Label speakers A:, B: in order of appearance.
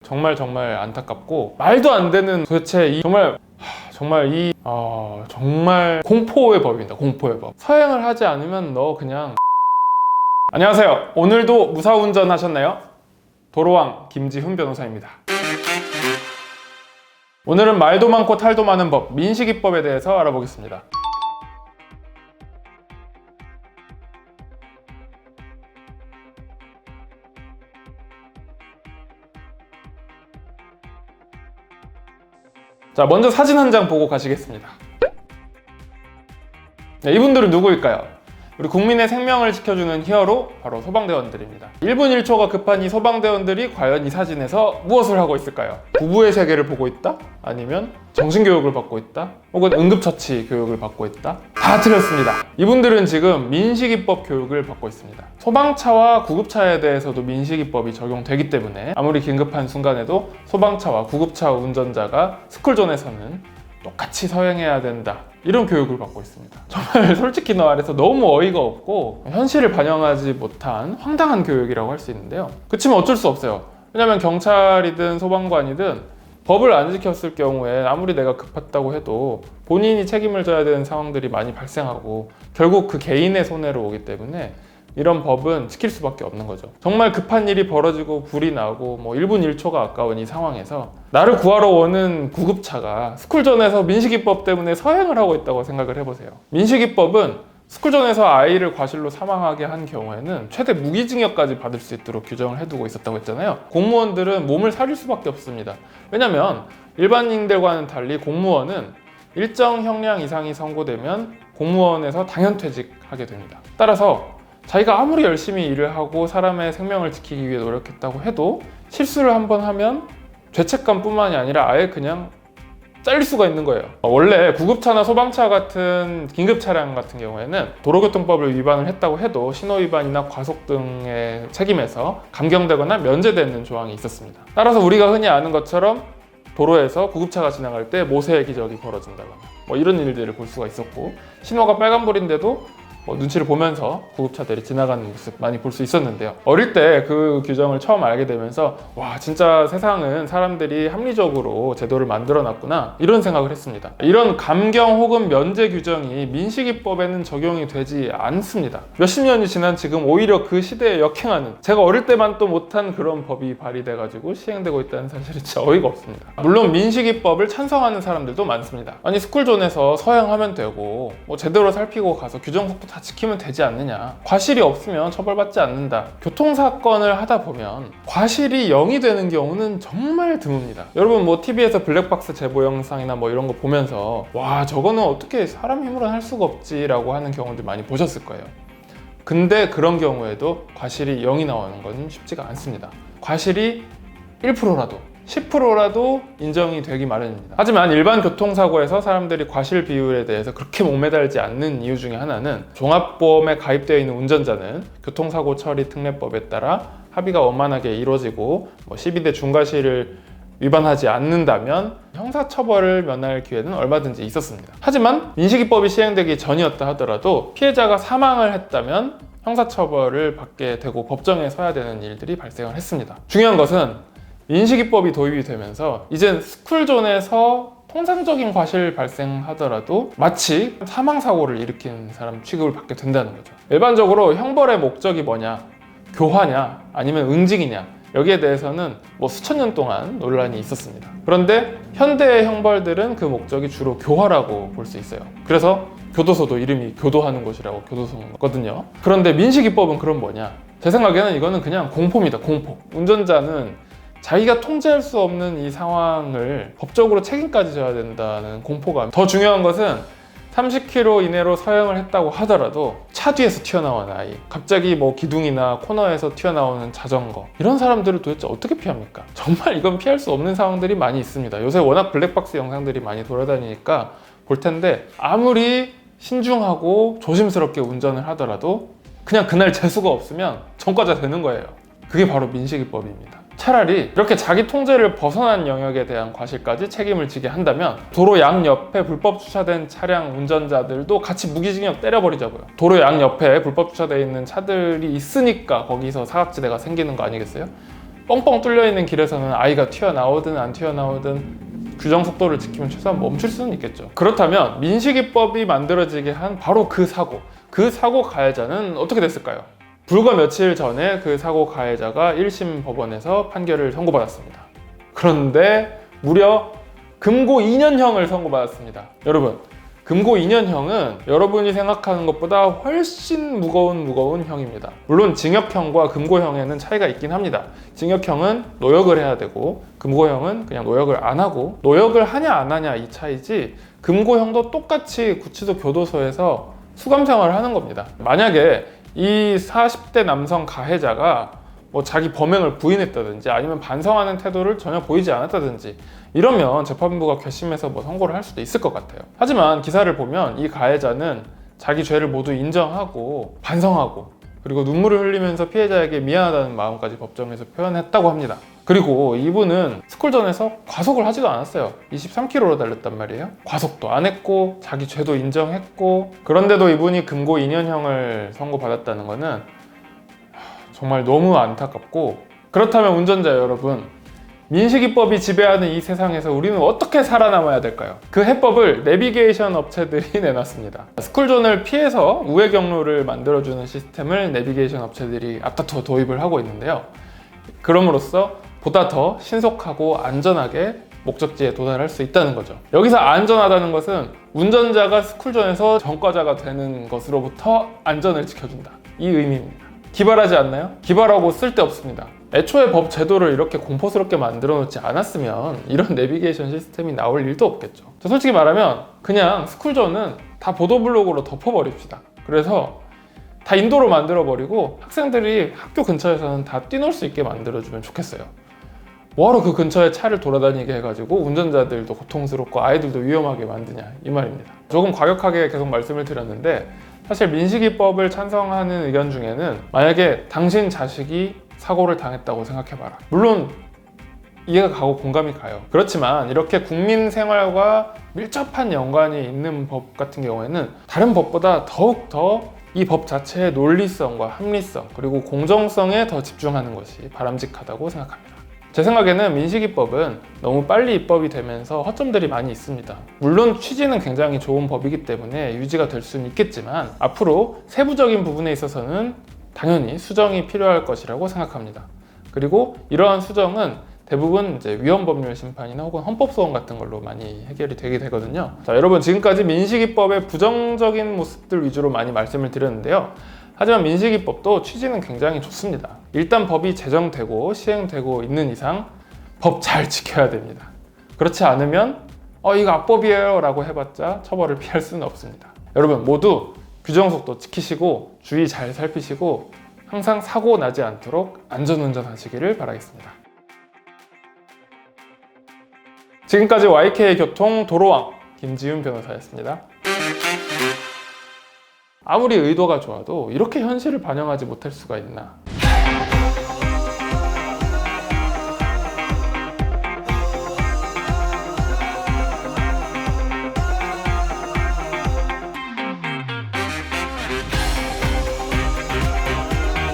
A: 정말 안타깝고 말도 안 되는 도대체 이 정말 정말 공포의 법입니다. 공포의 법. 서행을 하지 않으면 너 그냥 안녕하세요. 오늘도 무사운전 하셨나요? 도로왕 김지훈 변호사입니다. 오늘은 말도 많고 탈도 많은 법, 민식이법에 대해서 알아보겠습니다. 자, 먼저 사진 한 장 보고 가시겠습니다. 네, 이분들은 누구일까요? 우리 국민의 생명을 지켜주는 히어로, 바로 소방대원들입니다. 1분 1초가 급한 이 소방대원들이 과연 이 사진에서 무엇을 하고 있을까요? 부부의 세계를 보고 있다? 아니면 정신교육을 받고 있다? 혹은 응급처치 교육을 받고 있다? 다 틀렸습니다. 이분들은 지금 민식이법 교육을 받고 있습니다. 소방차와 구급차에 대해서도 민식이법이 적용되기 때문에 아무리 긴급한 순간에도 소방차와 구급차 운전자가 스쿨존에서는 똑같이 서행해야 된다, 이런 교육을 받고 있습니다. 정말 솔직히 말해서 너무 어이가 없고 현실을 반영하지 못한 황당한 교육이라고 할 수 있는데요. 그치만 어쩔 수 없어요. 왜냐면 경찰이든 소방관이든 법을 안 지켰을 경우에 아무리 내가 급했다고 해도 본인이 책임을 져야 되는 상황들이 많이 발생하고 결국 그 개인의 손해로 오기 때문에 이런 법은 지킬 수밖에 없는 거죠. 정말 급한 일이 벌어지고 불이 나고 1분 1초가 아까운 이 상황에서 나를 구하러 오는 구급차가 스쿨존에서 민식이법 때문에 서행을 하고 있다고 생각을 해보세요. 민식이법은 스쿨존에서 아이를 과실로 사망하게 한 경우에는 최대 무기징역까지 받을 수 있도록 규정을 해두고 있었다고 했잖아요. 공무원들은 몸을 사릴 수밖에 없습니다. 왜냐면 일반인들과는 달리 공무원은 일정 형량 이상이 선고되면 공무원에서 당연퇴직하게 됩니다. 따라서 자기가 아무리 열심히 일을 하고 사람의 생명을 지키기 위해 노력했다고 해도 실수를 한번 하면 죄책감뿐만이 아니라 아예 그냥 잘릴 수가 있는 거예요. 원래 구급차나 소방차 같은 긴급 차량 같은 경우에는 도로교통법을 위반을 했다고 해도 신호위반이나 과속 등의 책임에서 감경되거나 면제되는 조항이 있었습니다. 따라서 우리가 흔히 아는 것처럼 도로에서 구급차가 지나갈 때 모세의 기적이 벌어진다거나 이런 일들을 볼 수가 있었고, 신호가 빨간불인데도 눈치를 보면서 구급차들이 지나가는 모습 많이 볼 수 있었는데요. 어릴 때 그 규정을 처음 알게 되면서 와, 진짜 세상은 사람들이 합리적으로 제도를 만들어놨구나, 이런 생각을 했습니다. 이런 감경 혹은 면제 규정이 민식이법에는 적용이 되지 않습니다. 몇십 년이 지난 지금 오히려 그 시대에 역행하는, 제가 어릴 때만 또 못한 그런 법이 발의돼가지고 시행되고 있다는 사실이 진짜 어이가 없습니다. 물론 민식이법을 찬성하는 사람들도 많습니다. 아니, 스쿨존에서 서행하면 되고 제대로 살피고 가서 규정 속도 다 지키면 되지 않느냐, 과실이 없으면 처벌받지 않는다. 교통사건을 하다 보면 과실이 0이 되는 경우는 정말 드뭅니다. 여러분 TV에서 블랙박스 제보 영상이나 이런 거 보면서 와, 저거는 어떻게 사람 힘으로는 할 수가 없지 라고 하는 경우들 많이 보셨을 거예요. 근데 그런 경우에도 과실이 0이 나오는 건 쉽지가 않습니다. 과실이 1%라도 10%라도 인정이 되기 마련입니다. 하지만 일반 교통사고에서 사람들이 과실 비율에 대해서 그렇게 목매달지 않는 이유 중에 하나는, 종합보험에 가입되어 있는 운전자는 교통사고 처리 특례법에 따라 합의가 원만하게 이루어지고 12대 중과실을 위반하지 않는다면 형사처벌을 면할 기회는 얼마든지 있었습니다. 하지만 민식이법이 시행되기 전이었다 하더라도 피해자가 사망을 했다면 형사처벌을 받게 되고 법정에 서야 되는 일들이 발생을 했습니다. 중요한 것은 민식이법이 도입이 되면서 이젠 스쿨존에서 통상적인 과실 발생하더라도 마치 사망사고를 일으킨 사람 취급을 받게 된다는 거죠. 일반적으로 형벌의 목적이 뭐냐, 교화냐 아니면 응징이냐, 여기에 대해서는 수천 년 동안 논란이 있었습니다. 그런데 현대의 형벌들은 그 목적이 주로 교화라고 볼 수 있어요. 그래서 교도소도 이름이 교도하는 곳이라고 교도소거든요. 그런데 민식이법은 그럼 뭐냐, 제 생각에는 이거는 그냥 공포입니다. 공포. 운전자는 자기가 통제할 수 없는 이 상황을 법적으로 책임까지 져야 된다는 공포감. 더 중요한 것은 30km 이내로 서행을 했다고 하더라도 차 뒤에서 튀어나온 아이, 갑자기 기둥이나 코너에서 튀어나오는 자전거, 이런 사람들을 도대체 어떻게 피합니까? 정말 이건 피할 수 없는 상황들이 많이 있습니다. 요새 워낙 블랙박스 영상들이 많이 돌아다니니까 볼 텐데, 아무리 신중하고 조심스럽게 운전을 하더라도 그냥 그날 재수가 없으면 전과자 되는 거예요. 그게 바로 민식이법입니다. 차라리 이렇게 자기 통제를 벗어난 영역에 대한 과실까지 책임을 지게 한다면 도로 양옆에 불법 주차된 차량 운전자들도 같이 무기징역 때려버리자고요. 도로 양옆에 불법 주차되어 있는 차들이 있으니까 거기서 사각지대가 생기는 거 아니겠어요? 뻥뻥 뚫려 있는 길에서는 아이가 튀어나오든 안 튀어나오든 규정 속도를 지키면 최소한 멈출 수는 있겠죠. 그렇다면 민식이법이 만들어지게 한 바로 그 사고 가해자는 어떻게 됐을까요? 불과 며칠 전에 그 사고 가해자가 1심 법원에서 판결을 선고받았습니다. 그런데 무려 금고 2년형을 선고받았습니다. 여러분, 금고 2년형은 여러분이 생각하는 것보다 훨씬 무거운 형입니다. 물론 징역형과 금고형에는 차이가 있긴 합니다. 징역형은 노역을 해야 되고 금고형은 그냥 노역을 안 하고, 노역을 하냐 안 하냐 이 차이지, 금고형도 똑같이 구치소 교도소에서 수감 생활을 하는 겁니다. 만약에 이 40대 남성 가해자가 뭐 자기 범행을 부인했다든지 아니면 반성하는 태도를 전혀 보이지 않았다든지 이러면 재판부가 괘씸해서 뭐 선고를 할 수도 있을 것 같아요. 하지만 기사를 보면 이 가해자는 자기 죄를 모두 인정하고 반성하고 그리고 눈물을 흘리면서 피해자에게 미안하다는 마음까지 법정에서 표현했다고 합니다. 그리고 이분은 스쿨존에서 과속을 하지도 않았어요. 23km로 달렸단 말이에요. 과속도 안 했고 자기 죄도 인정했고, 그런데도 이분이 금고 2년형을 선고받았다는 거는 정말 너무 안타깝고, 그렇다면 운전자 여러분, 민식이법이 지배하는 이 세상에서 우리는 어떻게 살아남아야 될까요? 그 해법을 내비게이션 업체들이 내놨습니다. 스쿨존을 피해서 우회 경로를 만들어주는 시스템을 내비게이션 업체들이 앞다투어 도입을 하고 있는데요. 그럼으로써 보다 더 신속하고 안전하게 목적지에 도달할 수 있다는 거죠. 여기서 안전하다는 것은 운전자가 스쿨존에서 전과자가 되는 것으로부터 안전을 지켜준다, 이 의미입니다. 기발하지 않나요? 기발하고 쓸데없습니다. 애초에 법 제도를 이렇게 공포스럽게 만들어 놓지 않았으면 이런 내비게이션 시스템이 나올 일도 없겠죠. 솔직히 말하면 그냥 스쿨존은 다 보도블록으로 덮어버립시다. 그래서 다 인도로 만들어버리고 학생들이 학교 근처에서는 다 뛰놀 수 있게 만들어주면 좋겠어요. 뭐하러 그 근처에 차를 돌아다니게 해가지고 운전자들도 고통스럽고 아이들도 위험하게 만드냐, 이 말입니다. 조금 과격하게 계속 말씀을 드렸는데, 사실 민식이법을 찬성하는 의견 중에는 만약에 당신 자식이 사고를 당했다고 생각해봐라, 물론 이해가 가고 공감이 가요. 그렇지만 이렇게 국민 생활과 밀접한 연관이 있는 법 같은 경우에는 다른 법보다 더욱더 이 법 자체의 논리성과 합리성 그리고 공정성에 더 집중하는 것이 바람직하다고 생각합니다. 제 생각에는 민식이법은 너무 빨리 입법이 되면서 허점들이 많이 있습니다. 물론 취지는 굉장히 좋은 법이기 때문에 유지가 될 수는 있겠지만 앞으로 세부적인 부분에 있어서는 당연히 수정이 필요할 것이라고 생각합니다. 그리고 이러한 수정은 대부분 이제 위헌법률 심판이나 혹은 헌법소원 같은 걸로 많이 해결이 되게 되거든요. 자, 여러분, 지금까지 민식이법의 부정적인 모습들 위주로 많이 말씀을 드렸는데요. 하지만 민식이법도 취지는 굉장히 좋습니다. 일단 법이 제정되고 시행되고 있는 이상 법 잘 지켜야 됩니다. 그렇지 않으면 이거 악법이에요 라고 해봤자 처벌을 피할 수는 없습니다. 여러분 모두 규정속도 지키시고 주의 잘 살피시고 항상 사고 나지 않도록 안전운전 하시기를 바라겠습니다. 지금까지 YK 교통 도로왕 김지훈 변호사였습니다. 아무리 의도가 좋아도 이렇게 현실을 반영하지 못할 수가 있나?